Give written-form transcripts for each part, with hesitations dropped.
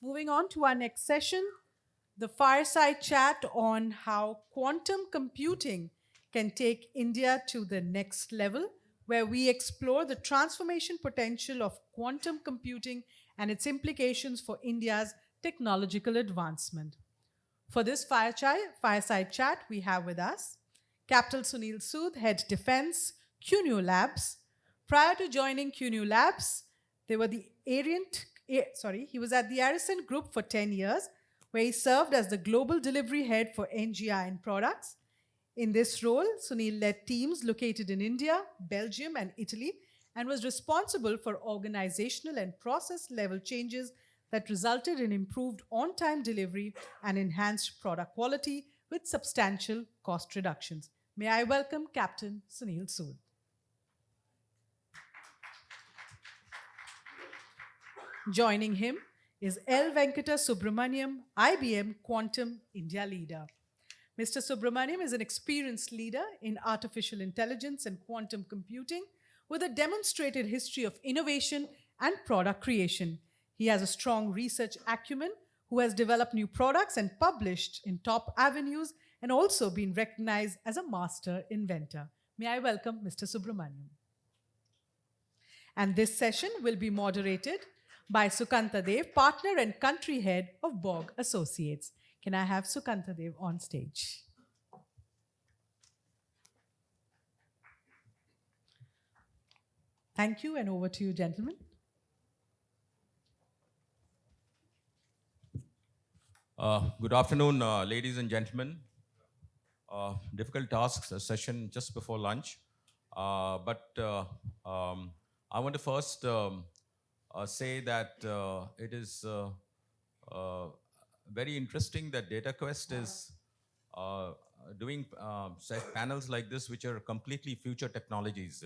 Moving on to our next session, the Fireside Chat on how quantum computing can take India to the next level, where we explore the transformation potential of quantum computing and its implications for India's technological advancement. For this fireside chat, we have with us Captain Sunil Sood, Head Defense, QNU Labs. Prior to joining QNU Labs, they were the he was at the Arison Group for 10 years, where he served as the global delivery head for NGI and products. In this role, Sunil led teams located in India, Belgium, and Italy and was responsible for organizational and process level changes that resulted in improved on time delivery and enhanced product quality with substantial cost reductions. May I welcome Captain Sunil Sood. Joining him is L. Venkata Subramaniam, IBM Quantum India leader. Mr. Subramaniam is an experienced leader in artificial intelligence and quantum computing with a demonstrated history of innovation and product creation. He has a strong research acumen who has developed new products and published in top avenues and also been recognized as a master inventor. May I welcome Mr. Subramaniam. And this session will be moderated by Sukanta Dev, partner and country head of Borg Associates. Can I have Sukanta Dev on stage? Thank you, and over to you, gentlemen. Good afternoon, ladies and gentlemen. Difficult tasks, a session just before lunch. I want to first say that it is very interesting that DataQuest is doing panels like this, which are completely future technologies.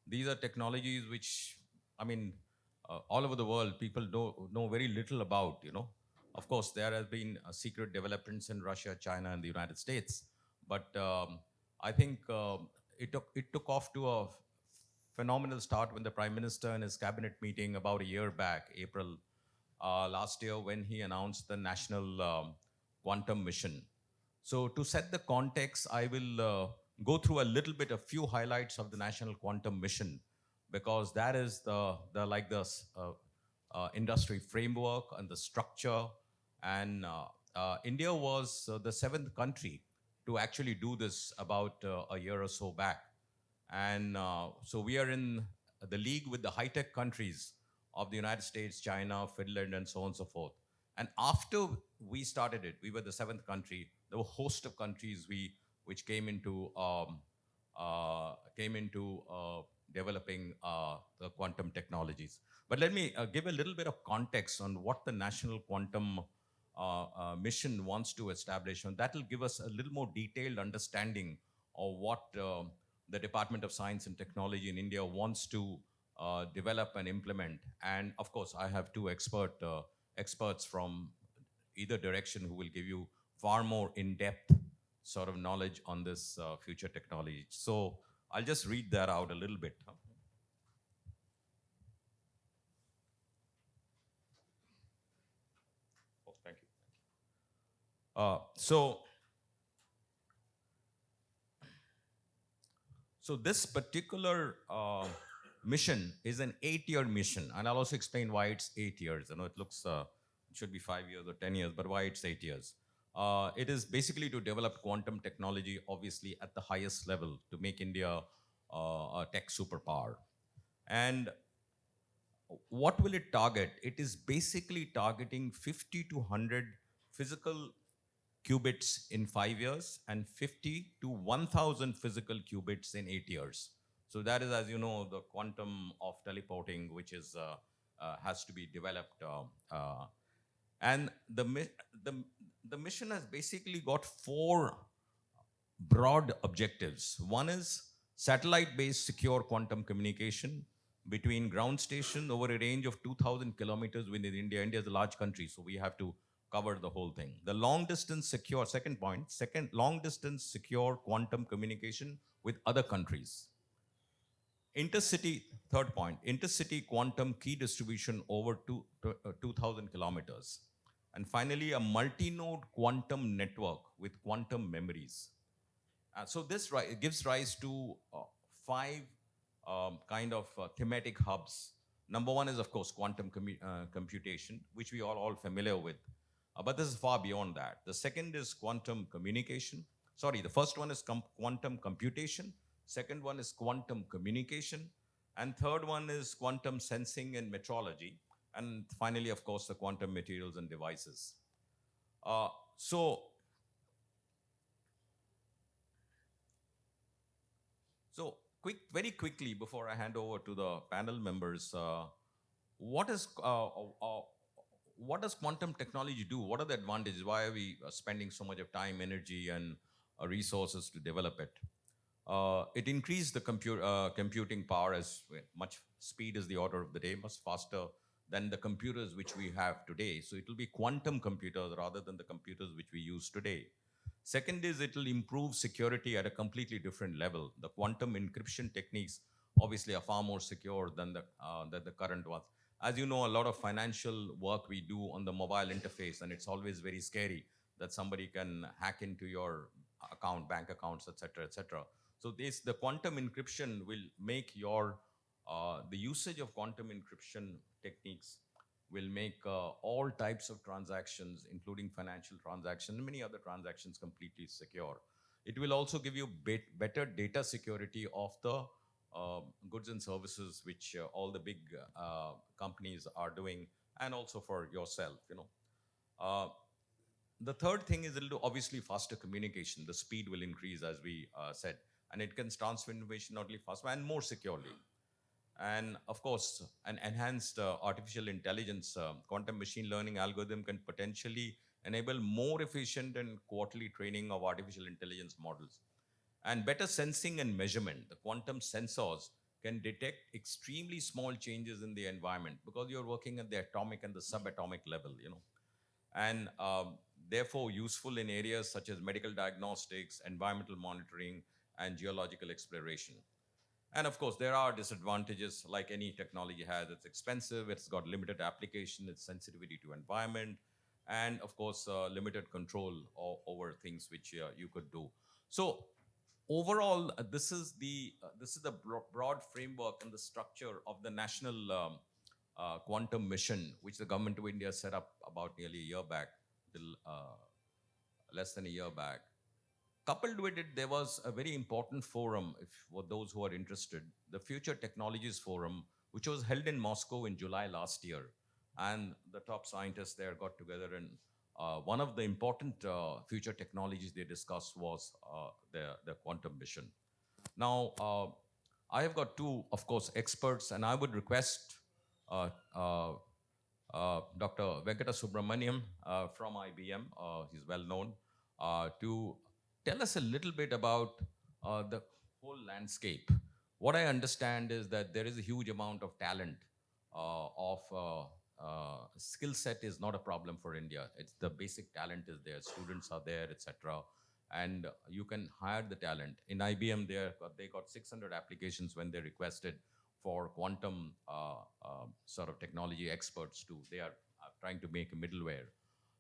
These are technologies which, all over the world, people know very little about. Of course, there have been secret developments in Russia, China, and the United States, but I think it took off to a phenomenal start when the Prime Minister in his cabinet meeting about a year back, April last year, when he announced the National Quantum Mission. So to set the context, I will go through a little bit, a few highlights of the National Quantum Mission, because that is the industry framework and the structure. And India was the 7th country to actually do this about a year or so back. And so we are in the league with the high-tech countries of the United States, China, Finland, and so on and so forth. And after we started it, we were the 7th country. There were a host of countries which came into developing the quantum technologies. But let me give a little bit of context on what the National Quantum Mission wants to establish, and that will give us a little more detailed understanding of what the Department of Science and Technology in India wants to develop and implement. And of course, I have two experts from either direction who will give you far more in-depth sort of knowledge on this future technology. So I'll just read that out a little bit. Oh, thank you. So this particular mission is an 8-year mission, and I'll also explain why it's 8 years. I know it looks it should be 5 years or 10 years, but why it's 8 years. It is basically to develop quantum technology, obviously at the highest level, to make India a tech superpower. And what will it target? It is basically targeting 50 to 100 physical qubits in 5 years and 50 to 1,000 physical qubits in 8 years. So that is, as you know, the quantum of teleporting, which is has to be developed. And the mission has basically got 4 broad objectives. One is satellite-based secure quantum communication between ground station over a range of 2,000 kilometers within India. India is a large country, so we have to cover the whole thing. The long-distance secure, long-distance secure quantum communication with other countries. Intercity, third point, intercity quantum key distribution over 2,000 kilometers. And finally, a multi-node quantum network with quantum memories. So this gives rise to five kind of thematic hubs. Number one is, of course, quantum computation, which we are all familiar with. But this is far beyond that. The second is quantum communication. Sorry, the first one is quantum computation. Second one is quantum communication. And third one is quantum sensing and metrology. And finally, of course, the quantum materials and devices. Uh, so So, very quickly before I hand over to the panel members, what is what does quantum technology do? What are the advantages? Why are we spending so much of time, energy, and resources to develop it? It increased the computing power as much speed is the order of the day, much faster than the computers which we have today. So it will be quantum computers rather than the computers which we use today. Second is it will improve security at a completely different level. The quantum encryption techniques obviously are far more secure than the current ones. As you know, a lot of financial work we do on the mobile interface, and it's always very scary that somebody can hack into your account, bank accounts, etc., etc. So the quantum encryption will make the usage of quantum encryption techniques will make all types of transactions, including financial transactions and many other transactions, completely secure. It will also give you better data security of the goods and services which all the big companies are doing, and also for yourself. Uh, the third thing is it'll do obviously faster communication. The speed will increase, as we said, and it can transfer information not only faster and more securely. And of course, an enhanced artificial intelligence, quantum machine learning algorithm can potentially enable more efficient and quarterly training of artificial intelligence models. And better sensing and measurement. The quantum sensors can detect extremely small changes in the environment because you're working at the atomic and the subatomic level. And therefore useful in areas such as medical diagnostics, environmental monitoring, and geological exploration. And of course, there are disadvantages like any technology has. It's expensive, it's got limited application, its sensitivity to environment, and of course, limited control over things which you could do. So overall, this is the broad framework and the structure of the national quantum mission, which the government of India set up about nearly a year back, till less than a year back. Coupled with it, there was a very important forum, if for those who are interested, the Future Technologies Forum, which was held in Moscow in July last year. And the top scientists there got together, and one of the important future technologies they discussed was the quantum mission. Now, I have got two, of course, experts, and I would request uh, uh, Dr. Venkata Subramaniam from IBM, he's well known, to tell us a little bit about the whole landscape. What I understand is that there is a huge amount of talent, skill set is not a problem for India. It's the basic talent is there, students are there, etc. And you can hire the talent. In IBM, they got 600 applications when they requested for quantum sort of technology experts to. They are trying to make a middleware.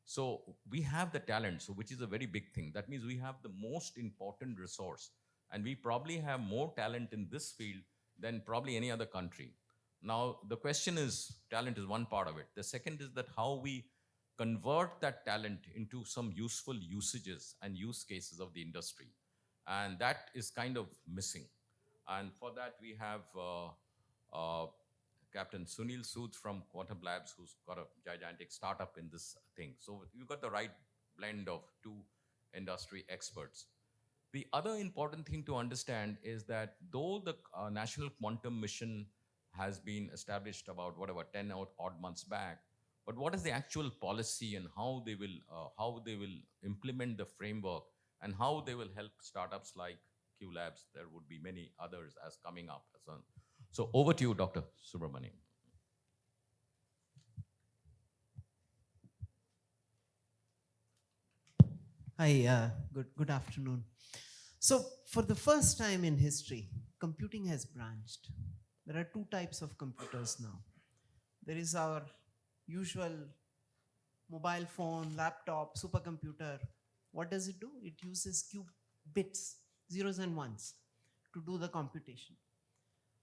So we have the talent, so which is a very big thing. That means we have the most important resource, and we probably have more talent in this field than probably any other country. Now the question is, talent is one part of it. The second is that how we convert that talent into some useful usages and use cases of the industry, and that is kind of missing. And for that, we have uh, Captain Sunil Sood from Quantum Labs, who's got a gigantic startup in this thing. So you've got the right blend of two industry experts. The other important thing to understand is that though the National Quantum Mission has been established about whatever 10 odd months back, but what is the actual policy and how they will implement the framework and how they will help startups like Q Labs? There would be many others as coming up. So over to you, Dr. Subramaniam. Hi, good afternoon. So, for the first time in history, computing has branched. There are two types of computers now. There is our usual mobile phone, laptop, supercomputer. What does it do? It uses bits, zeros and ones, to do the computation.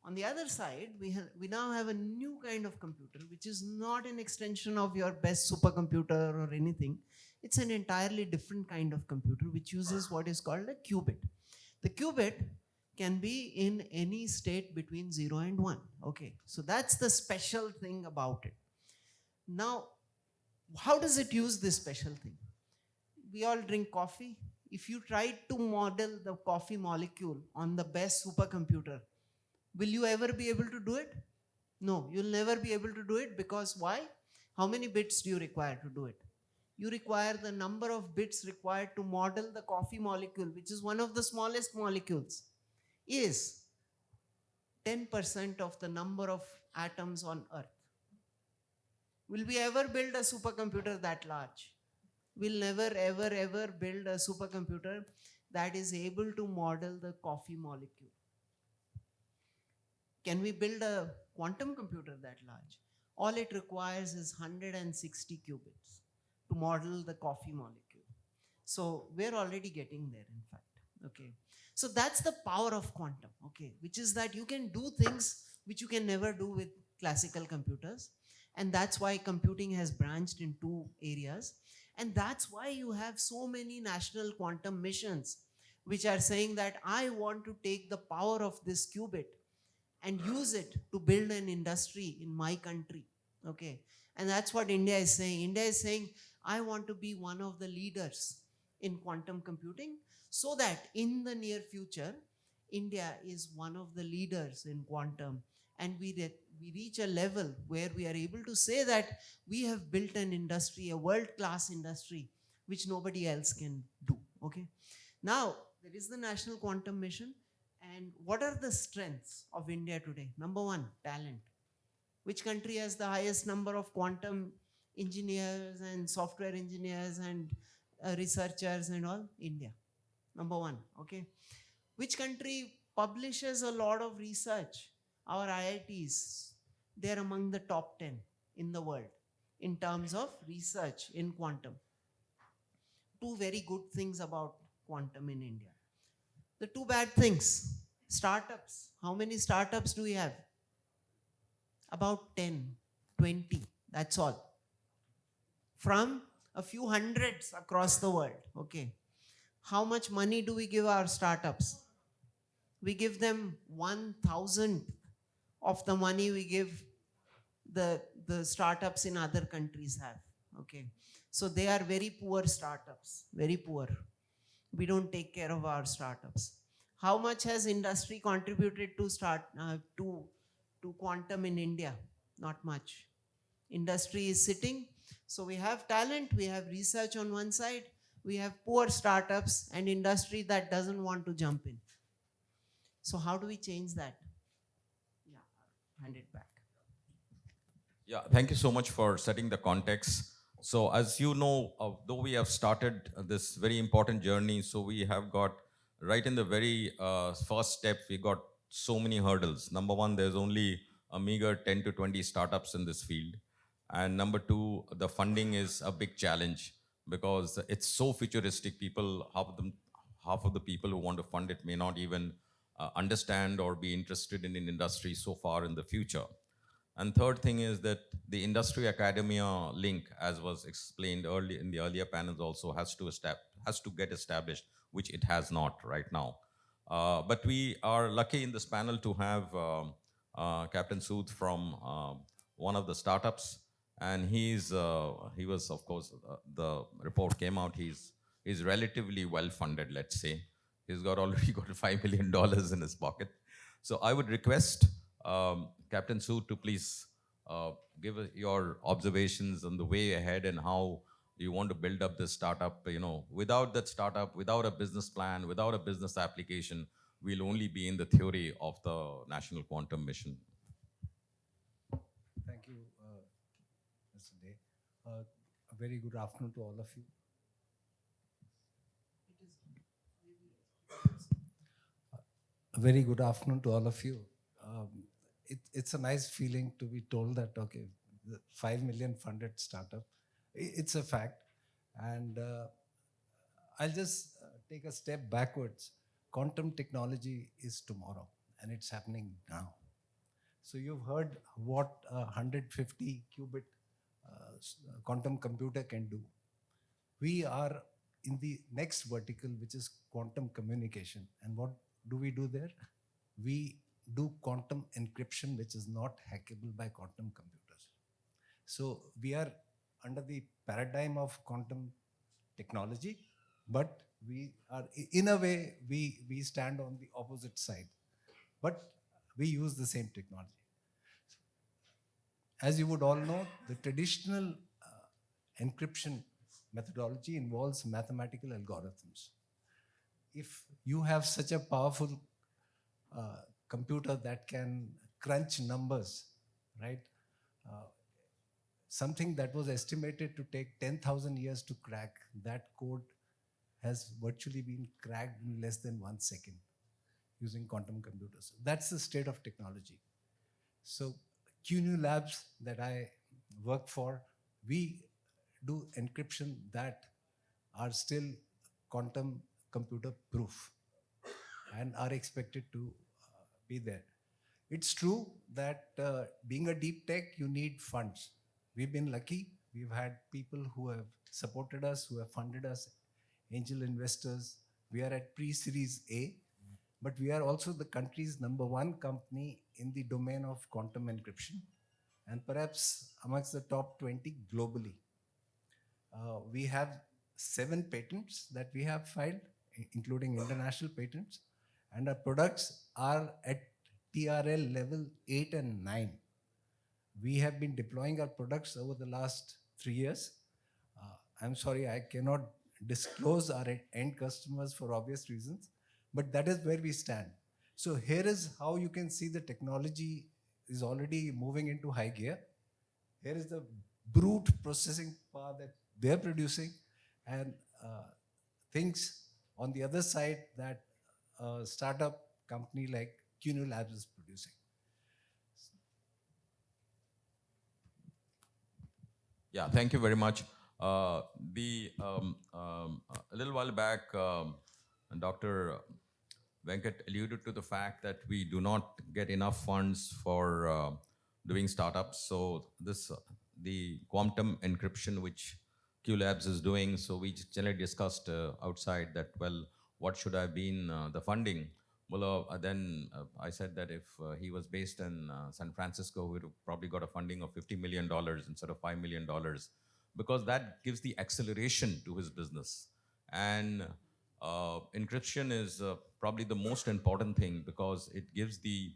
On the other side, we now have a new kind of computer, which is not an extension of your best supercomputer or anything. It's an entirely different kind of computer, which uses what is called a qubit. The qubit can be in any state between 0 and 1. Okay, so that's the special thing about it. Now, how does it use this special thing? We all drink coffee. If you try to model the coffee molecule on the best supercomputer, will you ever be able to do it? No, you'll never be able to do it, because why? How many bits do you require to do it? You require the number of bits required to model the coffee molecule, which is one of the smallest molecules, is 10% of the number of atoms on Earth. Will we ever build a supercomputer that large? We'll never, ever, ever build a supercomputer that is able to model the coffee molecule. Can we build a quantum computer that large? All it requires is 160 qubits to model the coffee molecule. So we're already getting there, in fact. Okay. So that's the power of quantum, okay, which is that you can do things which you can never do with classical computers. And that's why computing has branched in two areas. And that's why you have so many national quantum missions which are saying that I want to take the power of this qubit and use it to build an industry in my country. Okay. And that's what India is saying. India is saying, I want to be one of the leaders in quantum computing, so that in the near future, India is one of the leaders in quantum. And we reach a level where we are able to say that we have built an industry, a world-class industry, which nobody else can do. Okay. Now, there is the National Quantum Mission. And what are the strengths of India today? Number one, talent. Which country has the highest number of quantum engineers and software engineers and researchers and all? India. Number one, okay. Which country publishes a lot of research? Our IITs, they're among the top 10 in the world in terms of research in quantum. Two very good things about quantum in India. The two bad things, startups. How many startups do we have? About 10, 20, that's all. From a few hundreds across the world, okay. How much money do we give our startups? We give them 1,000th of the money we give the startups in other countries have, okay. So they are very poor startups, very poor. We don't take care of our startups. How much has industry contributed to quantum in India? Not much. Industry is sitting. So we have talent, we have research on one side, we have poor startups and industry that doesn't want to jump in. So how do we change that? Yeah, I'll hand it back. Yeah, thank you so much for setting the context. So as you know, though we have started this very important journey, so we have got right in the very first step, we got so many hurdles. Number one, there's only a meager 10 to 20 startups in this field. And number two, the funding is a big challenge because it's so futuristic. Half of the people who want to fund it may not even understand or be interested in an industry so far in the future. And third thing is that the industry academia link, as was explained early in the earlier panels, also has to get established, which it has not right now. But we are lucky in this panel to have Captain Sood from one of the startups, and he was, of course, the report came out. He's relatively well funded, let's say. He's already got $5 million in his pocket. So I would request Captain Sood to please give your observations on the way ahead and how you want to build up this startup. Without that startup, without a business plan, without a business application, we'll only be in the theory of the National Quantum Mission. Thank you, Mr. Day. A very good afternoon to all of you. A very good afternoon to all of you. it's a nice feeling to be told that, okay, the 5 million funded startup, it's a fact. And I'll just take a step backwards. Quantum technology is tomorrow, and it's happening now. So you've heard what a 150 qubit quantum computer can do. We are in the next vertical, which is quantum communication. And what do we do there? We do quantum encryption, which is not hackable by quantum computers. So we are under the paradigm of quantum technology, but we are, in a way, we stand on the opposite side, but we use the same technology. As you would all know, the traditional encryption methodology involves mathematical algorithms. If you have such a powerful computer that can crunch numbers, right? Something that was estimated to take 10,000 years to crack, that code has virtually been cracked in less than 1 second using quantum computers. That's the state of technology. So QNU Labs that I work for, we do encryption that are still quantum computer proof and are expected to be there. It's true that being a deep tech, you need funds. We've been lucky. We've had people who have supported us, who have funded us, angel investors. We are at pre-series A, but we are also the country's #1 company in the domain of quantum encryption, and perhaps amongst the top 20 globally. We have 7 patents that we have filed, including international patents, and our products are at TRL level 8 and 9. We have been deploying our products over the last 3 years. I'm sorry, I cannot disclose our end customers for obvious reasons, but that is where we stand. So here is how you can see the technology is already moving into high gear. Here is the brute processing power that they're producing, and things on the other side that a startup company like QNU Labs is producing. Yeah, thank you very much. A little while back, Dr. Venkat alluded to the fact that we do not get enough funds for doing startups. So the quantum encryption which Q Labs is doing. So we generally discussed outside that, well, what should have been the funding? Well, then I said that if he was based in San Francisco, we would have probably got a funding of $50 million instead of $5 million, because that gives the acceleration to his business. And encryption is probably the most important thing, because it gives the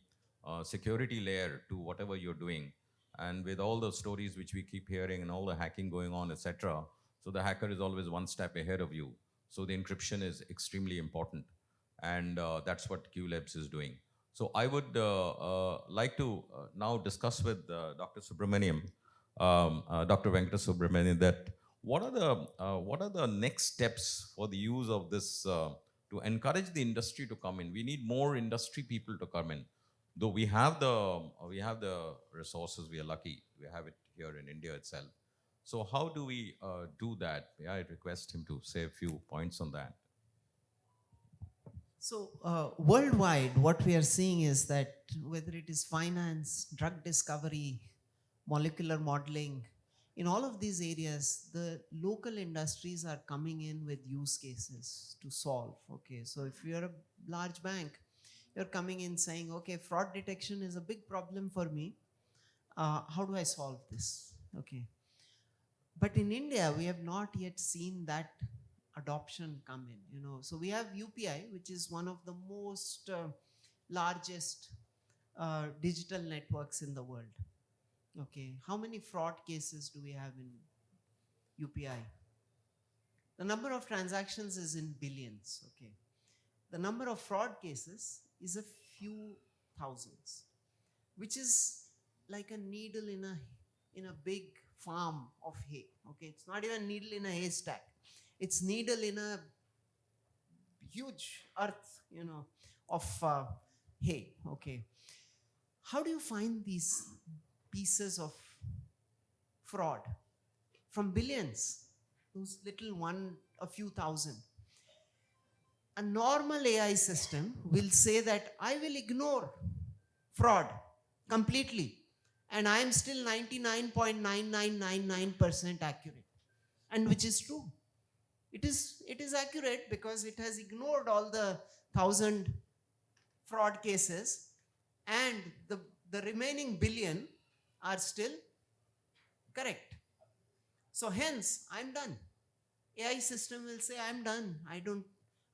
security layer to whatever you're doing. And with all the stories which we keep hearing and all the hacking going on, etc., so the hacker is always one step ahead of you. So the encryption is extremely important, and that's what QLabs is doing. So I would like to now discuss with Dr. Subramaniam, Dr. Venkata Subramaniam, that what are the next steps for the use of this to encourage the industry to come in? We need more industry people to come in. Though we have the resources, we are lucky. We have it here in India itself. So how do we do that? Yeah, I request him to say a few points on that. So worldwide, what we are seeing is that whether it is finance, drug discovery, molecular modeling, in all of these areas, the local industries are coming in with use cases to solve. Okay, so if you're a large bank, you're coming in saying, okay, fraud detection is a big problem for me. How do I solve this? Okay. But in India, we have not yet seen that adoption come in. So we have UPI, which is one of the most largest digital networks in the world. Okay, how many fraud cases do we have in UPI? The number of transactions is in billions. Okay, the number of fraud cases is a few thousands, which is like a needle in a big farm of hay. Okay, it's not even needle in a haystack. It's needle in a huge earth, of hay. Okay. How do you find these pieces of fraud from billions? Those little one, a few thousand. A normal AI system will say that I will ignore fraud completely and I am still 99.9999% accurate. And which is true. It is accurate because it has ignored all the 1,000 fraud cases, and the remaining billion are still correct. So hence I'm done. AI system will say I'm done.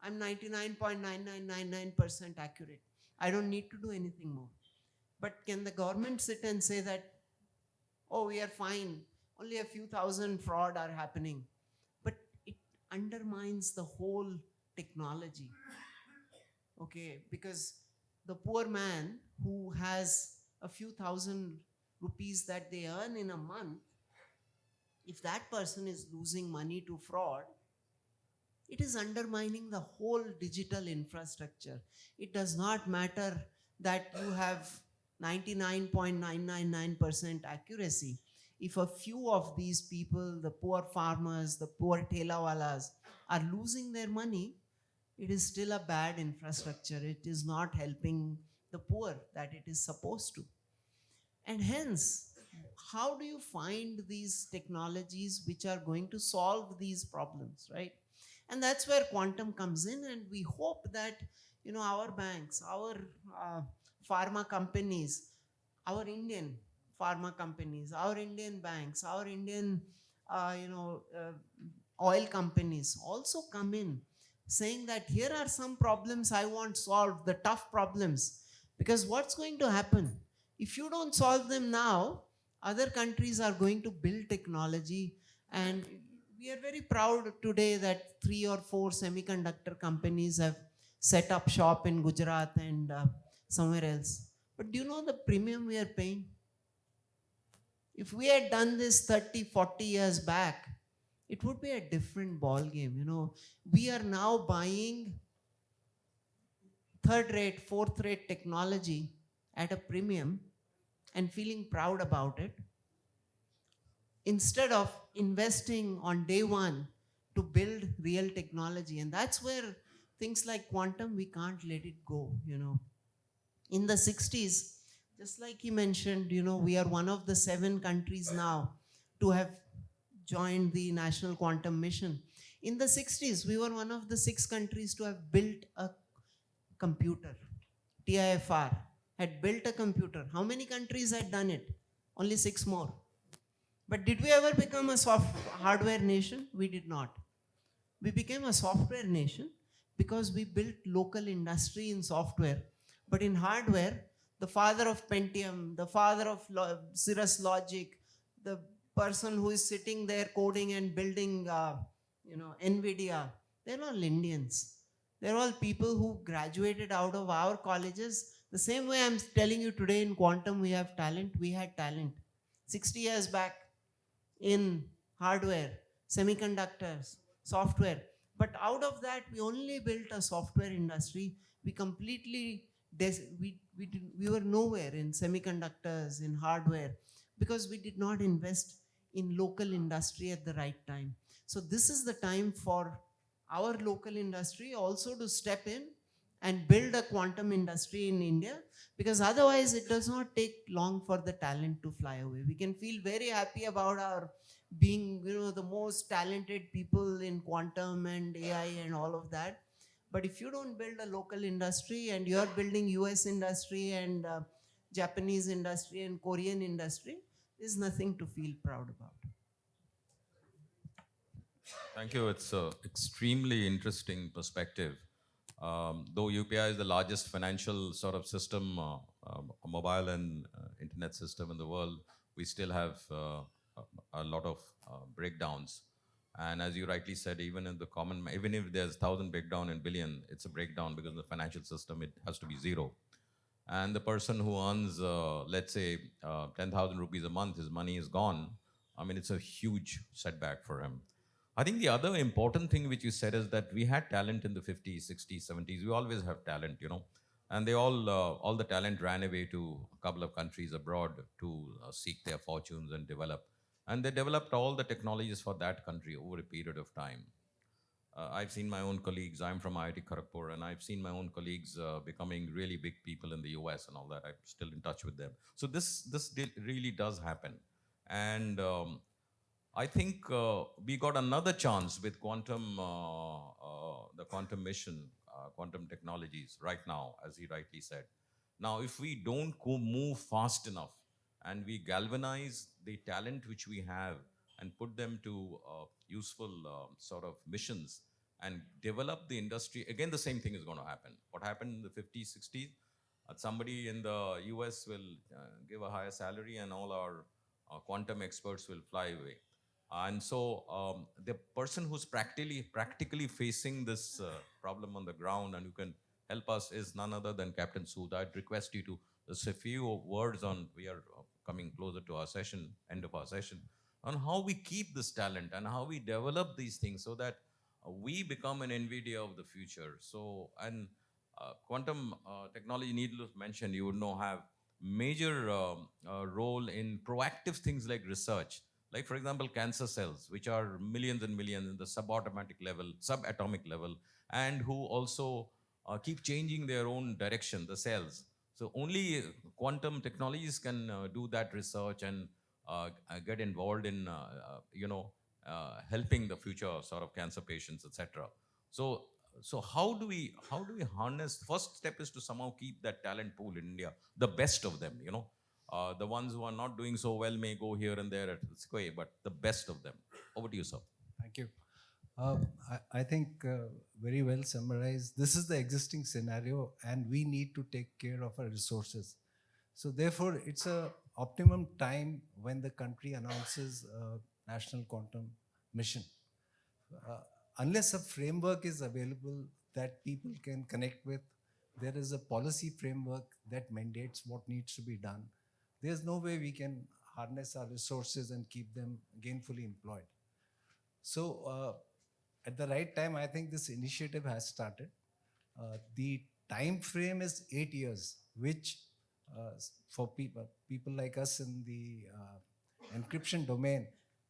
I'm 99.9999% accurate. I don't need to do anything more. But can the government sit and say that, oh, we are fine, only a few thousand fraud are happening? But it undermines the whole technology. Okay, because the poor man who has a few thousand rupees that they earn in a month, if that person is losing money to fraud, it is undermining the whole digital infrastructure. It does not matter that you have 99.999% accuracy. If a few of these people, the poor farmers, the poor telawalas, are losing their money, it is still a bad infrastructure. It is not helping the poor that it is supposed to. And hence, how do you find these technologies which are going to solve these problems, right? And that's where quantum comes in, and we hope that our banks, our uh, pharma companies, our Indian pharma companies, our Indian banks, our Indian oil companies also come in saying that here are some problems I want solved, the tough problems. Because what's going to happen? If you don't solve them now, other countries are going to build technology. And we are very proud today that 3 or 4 semiconductor companies have set up shop in Gujarat and somewhere else. But do you know the premium we are paying? If we had done this 30, 40 years back, it would be a different ball game. We are now buying third rate, fourth rate technology at a premium and feeling proud about it, instead of investing on day one to build real technology. And that's where things like quantum, we can't let it go. In the 60s, just like he mentioned, we are one of the 7 countries now to have joined the National Quantum Mission. In the 60s, we were one of the 6 countries to have built a computer. TIFR had built a computer. How many countries had done it? Only 6 more. But did we ever become a hardware nation? We did not. We became a software nation because we built local industry in software. But in hardware, the father of Pentium, the father of Cirrus Logic, the person who is sitting there coding and building, NVIDIA, they're all Indians. They're all people who graduated out of our colleges. The same way I'm telling you today in quantum, we have talent. We had talent 60 years back in hardware, semiconductors, software. But out of that, we only built a software industry. We completely, we were nowhere in semiconductors, in hardware, because we did not invest in local industry at the right time. So this is the time for our local industry also to step in and build a quantum industry in India, because otherwise it does not take long for the talent to fly away. We can feel very happy about our being, the most talented people in quantum and AI and all of that. But if you don't build a local industry and you're building US industry and Japanese industry and Korean industry, there's nothing to feel proud about. Thank you. It's an extremely interesting perspective. Though UPI is the largest financial sort of system, mobile and internet system in the world, we still have a lot of breakdowns. And as you rightly said, even in the common, even if there's 1,000 breakdown in billion, it's a breakdown because in the financial system, it has to be 0. And the person who earns, let's say, 10,000 rupees a month, his money is gone. I mean, it's a huge setback for him. I think the other important thing which you said is that we had talent in the 50s, 60s, 70s. We always have talent. And all the talent ran away to a couple of countries abroad to seek their fortunes and develop. And they developed all the technologies for that country over a period of time. I've seen my own colleagues. I'm from IIT Kharagpur, and I've seen my own colleagues becoming really big people in the US and all that. I'm still in touch with them. So this really does happen, and I think we got another chance with the quantum mission, quantum technologies right now, as he rightly said. Now, if we don't move fast enough and we galvanize the talent which we have and put them to useful sort of missions and develop the industry, again, the same thing is going to happen. What happened in the 50s, 60s? Somebody in the US will give a higher salary and all our quantum experts will fly away. And so the person who's practically facing this problem on the ground and who can help us is none other than Captain Sood. I'd request you to just a few words on, we are coming closer to our session, end of our session, on how we keep this talent and how we develop these things so that we become an NVIDIA of the future. So, and quantum technology, needless to mention, you would know, have major role in proactive things like research. Like, for example, cancer cells, which are millions and millions in the subatomic level, and who also keep changing their own direction, the cells. So only quantum technologies can do that research and get involved in, helping the future sort of cancer patients, etc. So, so how do we harness? First step is to somehow keep that talent pool in India, the best of them. The ones who are not doing so well may go here and there at the square, but the best of them. Over to you, sir. Thank you. I think very well summarized. This is the existing scenario, and we need to take care of our resources. So therefore, it's a optimum time when the country announces a national quantum mission. Uh, unless a framework is available that people can connect with, there is a policy framework that mandates what needs to be done. There's no way we can harness our resources and keep them gainfully employed. So, at the right time, I think this initiative has started. The time frame is 8 years, which for people like us in the encryption domain,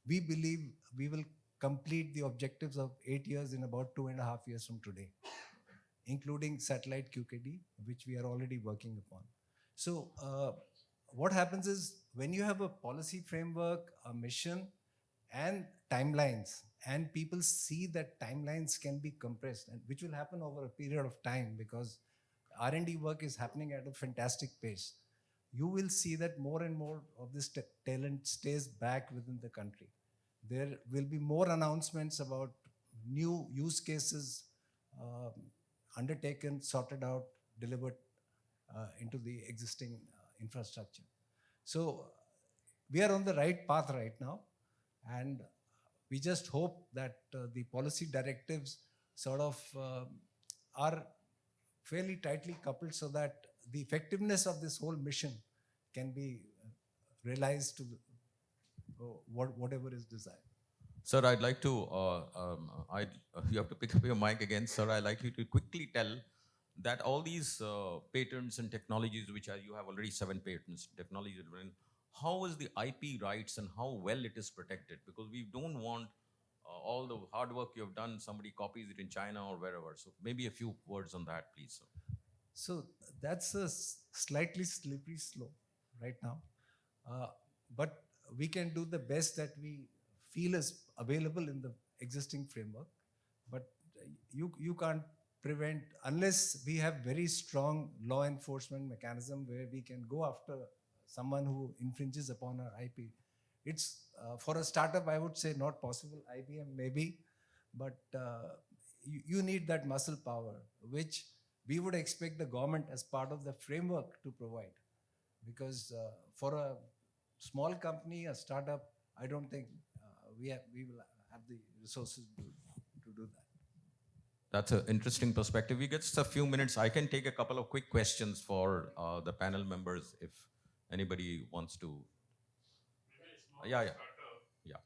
we believe we will complete the objectives of 8 years in about 2.5 years from today, including satellite QKD, which we are already working upon. So, what happens is when you have a policy framework, a mission, and timelines, and people see that timelines can be compressed, and which will happen over a period of time because R&D work is happening at a fantastic pace. You will see that more and more of this talent stays back within the country. There will be more announcements about new use cases um, undertaken, sorted out, delivered into the existing infrastructure. So we are on the right path right now, and we just hope that the policy directives sort of are fairly tightly coupled so that the effectiveness of this whole mission can be realized to whatever is desired. Sir, I'd like to, you have to pick up your mic again. Sir, I'd like you to quickly tell that all these patents and technologies, which are, you have already 7 patents, technologies, how is the IP rights and how well it is protected? Because we don't want all the hard work you have done, somebody copies it in China or wherever. So maybe a few words on that, please, sir. So that's a slightly slippery slope right now. But we can do the best that we feel is available in the existing framework. But you can't prevent, unless we have very strong law enforcement mechanism where we can go after someone who infringes upon our IP. It's for a startup, I would say not possible. IBM maybe, but you need that muscle power, which we would expect the government as part of the framework to provide. Because for a small company, a startup, I don't think we will have the resources to do that. That's an interesting perspective. We get just a few minutes. I can take a couple of quick questions for the panel members if anybody wants to. Yeah, yeah. Yeah.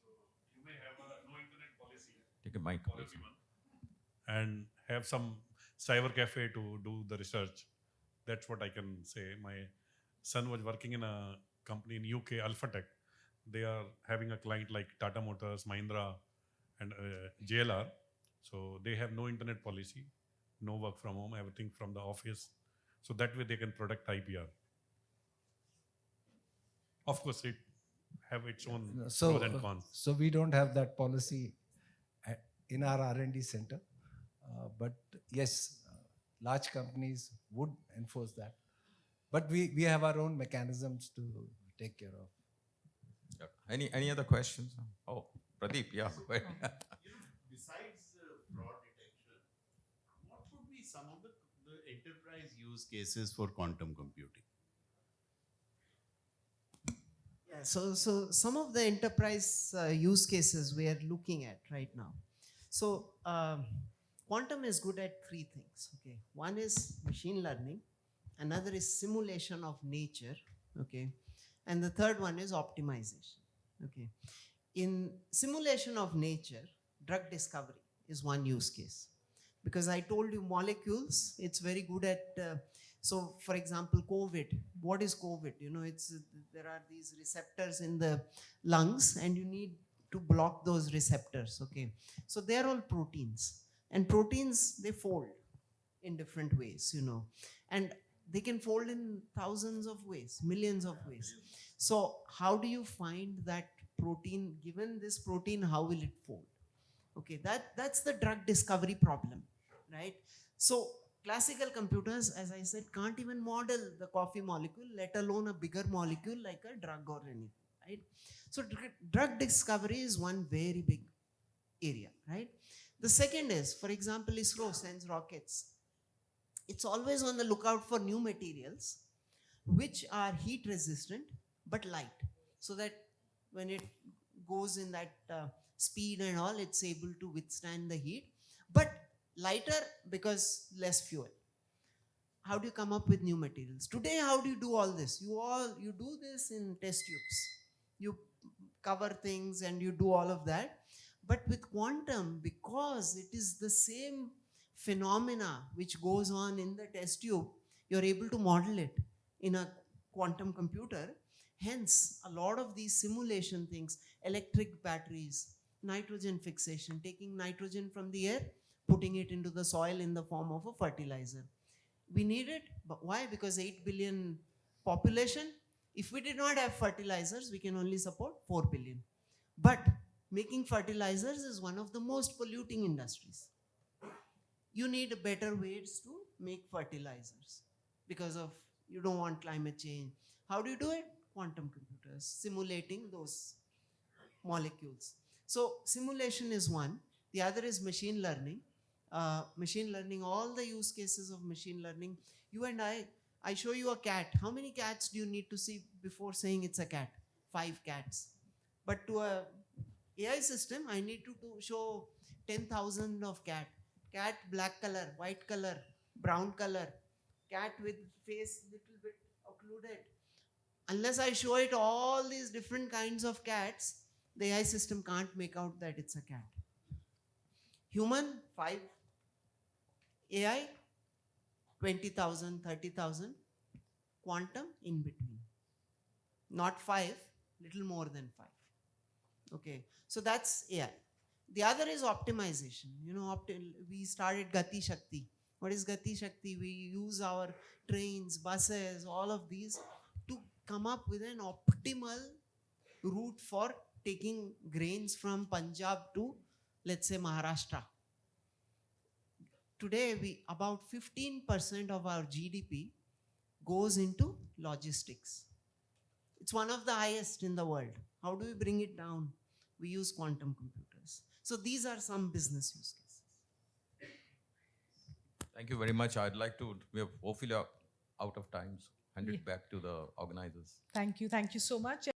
So you may have a no internet policy Take a mic, for please. everyone and have some cyber cafe to do the research. That's what I can say. My son was working in a company in UK, Alphatech. They are having a client like Tata Motors, Mahindra, and JLR. So they have no internet policy, no work from home, everything from the office. So that way they can protect IPR. Of course, it have its own pros and cons. So we don't have that policy in our R&D center. But yes, large companies would enforce that. But we have our own mechanisms to take care of. Yeah. Any other questions? Oh, Pradeep, yeah. Go ahead. Besides fraud detection, what would be some of the enterprise use cases for quantum computing? Yeah, so some of the enterprise use cases we are looking at right now. So quantum is good at three things. Okay, one is machine learning, another is simulation of nature. Okay, and the third one is optimization. Okay, in simulation of nature, drug discovery is one use case, because I told you molecules, it's very good at. So, for example, COVID. What is COVID? You know, there are these receptors in the lungs, and you need to block those receptors. Okay, so they are all proteins, and proteins, they fold in different ways. You know, and they can fold in thousands of ways, millions of ways. So, how do you find that protein? Given this protein, how will it fold? Okay, that's the drug discovery problem, right? So classical computers, as I said, can't even model the coffee molecule, let alone a bigger molecule like a drug or anything, right? So drug discovery is one very big area, right? The second is, for example, ISRO sends rockets. It's always on the lookout for new materials which are heat resistant but light, so that when it goes in that speed and all, it's able to withstand the heat, but lighter because less fuel. How do you come up with new materials? Today, how do you do all this? You do this in test tubes. You cover things and you do all of that. But with quantum, because it is the same phenomena which goes on in the test tube, you're able to model it in a quantum computer. Hence, a lot of these simulation things, electric batteries, nitrogen fixation, taking nitrogen from the air, putting it into the soil in the form of a fertilizer. We need it, but why? Because 8 billion population. If we did not have fertilizers, we can only support 4 billion. But making fertilizers is one of the most polluting industries. You need better ways to make fertilizers because of you don't want climate change. How do you do it? Quantum computers, simulating those molecules. So simulation is one. The other is machine learning. Machine learning, all the use cases of machine learning. You and I show you a cat. How many cats do you need to see before saying it's a cat? 5 cats. But to a AI system, I need to show 10,000 of cat. Cat black color, white color, brown color, cat with face little bit occluded. Unless I show it all these different kinds of cats, the AI system can't make out that it's a cat. Human, 5. AI, 20,000, 30,000. Quantum, in between. Not 5, little more than 5. Okay, so that's AI. The other is optimization. You know, we started Gati Shakti. What is Gati Shakti? We use our trains, buses, all of these to come up with an optimal route for taking grains from Punjab to, let's say, Maharashtra. Today, about 15% of our GDP goes into logistics. It's one of the highest in the world. How do we bring it down? We use quantum computers. So these are some business use cases. Thank you very much. I'd like to, we are hopefully out of time, so hand it back to the organizers. Thank you. Thank you so much.